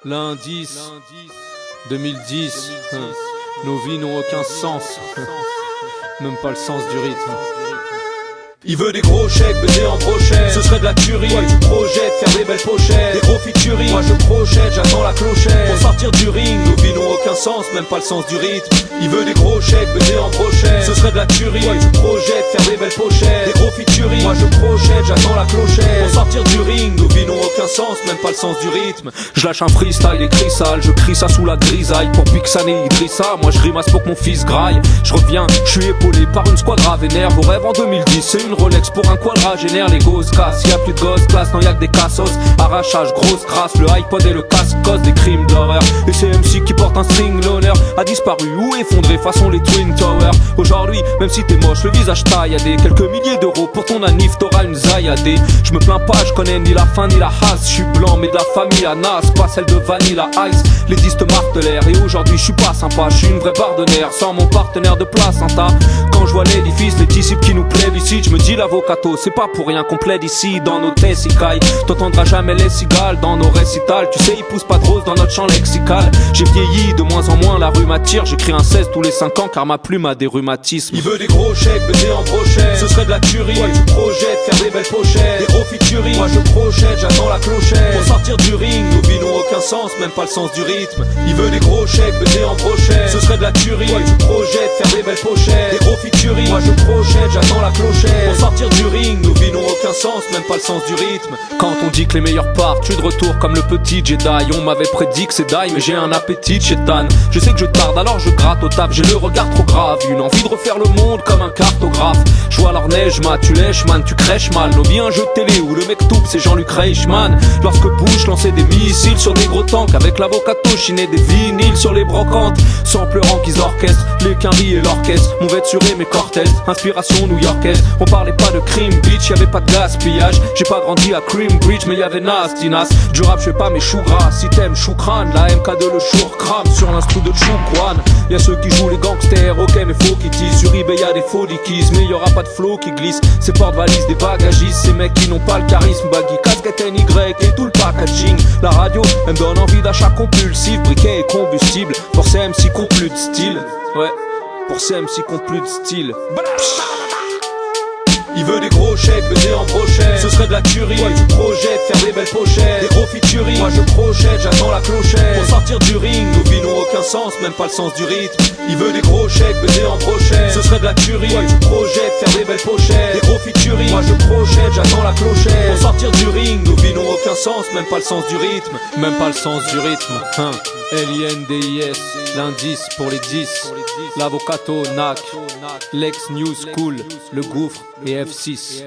L'indice 2010, nos vies n'ont aucun sens, même pas le sens du rythme. Il veut des gros chèques, baiser en brochette. Ce serait de la tuerie, ouais, tu projettes, faire des belles pochettes. Des gros featuring, moi je projette, j'attends la clochette. Pour sortir du ring, nos vies n'ont aucun sens, même pas le sens du rythme. Il veut des gros chèques, baiser en brochette. Ce serait de la tuerie, ouais, tu projettes, faire des belles pochettes. Des gros featuring, moi je projette, j'attends la clochette. Pour sortir du ring, nos vies n'ont aucun sens, même pas le sens du rythme. Je lâche un freestyle écrit sale, je crie ça sous la grisaille. Pour Pixane et Idrissa, moi je grimace pour que mon fils graille. Je reviens, je suis épaulé par une squadra vénère. Vos rêves en 2010, c'est une Rolex pour un quadragénaire. Les gosses cassent, y'a plus de gosses classe, non y'a que des cassos. Arrachage, grosse crasse, le iPod et le casque cause des crimes d'horreur. Et c'est MC qui porte un string, l'honneur a disparu ou effondré façon les Twin Towers. Aujourd'hui, même si t'es moche, le visage tailladé, quelques milliers d'euros pour ton anif, t'auras une zaïadée. Je me plains pas, je connais ni la fin ni la hasse. Je suis blanc mais de la famille à Nas, pas celle de Vanilla Ice. Les disques martelèrent et aujourd'hui je suis pas sympa. Je suis une vraie barre de nerfs, sans mon partenaire de place, un tas. Quand je vois l'édifice, les disciples qui nous plébiscitent, je me dis l'avocato, c'est pas pour rien qu'on plaide ici dans nos tessicailles. T'entendras jamais les cigales dans nos récitals. Tu sais, ils poussent pas de rose dans notre champ lexical. J'ai vieilli, de moins en moins la rue m'attire. J'écris un 16 tous les 5 ans car ma plume a des rhumatismes. Il veut des gros chèques, baiser en brochette. Ce serait de la tuerie, ouais, tu projettes, faire des belles pochettes. Des gros featuring, moi je projette, j'attends la clochette. Pour sortir du ring, nos vies n'ont aucun sens, même pas le sens du rythme. Il veut des gros chèques, baiser en brochette. Ce serait de la tuerie, ouais, tu projettes, faire des belles pochettes. Des gros featuring, moi je projette, j'attends la clochette. Pour sortir du ring, nos vies n'ont aucun sens, même pas le sens du rythme. Quand on dit que les meilleurs partent, je suis de retour comme le petit Jedi. On m'avait prédit que c'est die, mais j'ai un appétit de chétane. Je sais que je tarde, alors je gratte au taf. J'ai le regard trop grave, une envie de refaire le monde comme un cartographe. Je vois leur neige, tu lèches, man, tu crèches mal. Nos vies un jeu de télé où le mec toupe, c'est Jean-Luc Reichmann. Lorsque Bush lançait des missiles sur des gros tanks, avec l'avocato chinait des vinyles sur les brocantes. Sans pleurant qu'ils orchestrent, les quinries et l'orchestre. Mon vêt sur mes Cortez, inspiration new-yorkaise. On parlait pas de crime, bitch, y'avait pas de gaspillage. J'ai pas grandi à Creambridge, mais y'avait Nasty Nas. Du rap, je fais pas mes choux gras. Si t'aimes chou crâne, la MK2 le chour crame sur l'instru de Choukwan. Y'a ceux qui jouent les gangsters, ok mais faux qui disent. Sur eBay y'a des faux dickies, mais y'aura pas de flow qui glisse. Ces porte-valises, des bagagistes, ces mecs qui n'ont pas le charisme. Baggy, casquette NY et tout le packaging. La radio, elle me donne envie d'achat compulsif. Briquet et combustible, pour ces MC qu'on plus de style. Ouais, pour ces MC qu'on plus de style. Il veut des gros chèques, baiser en brochette. Ce serait de la tuerie, ouais, tu projettes, faire des belles pochettes. Des gros featuring, moi je projette, j'attends la clochette. Pour sortir du ring, nos vies n'ont aucun sens, même pas le sens du rythme. Il veut des gros chèques, baiser en brochette. Ce serait de la tuerie, ouais, tu projettes, faire des belles pochettes. Des gros featuring, moi je projette, j'attends la clochette. Pour sortir du ring, nos vies n'ont aucun sens, même pas le sens du rythme. Même pas le sens du rythme, hein. LINDIS, l'indice pour les 10. L'avocato, NAC, Lex New School, le gouffre et F6.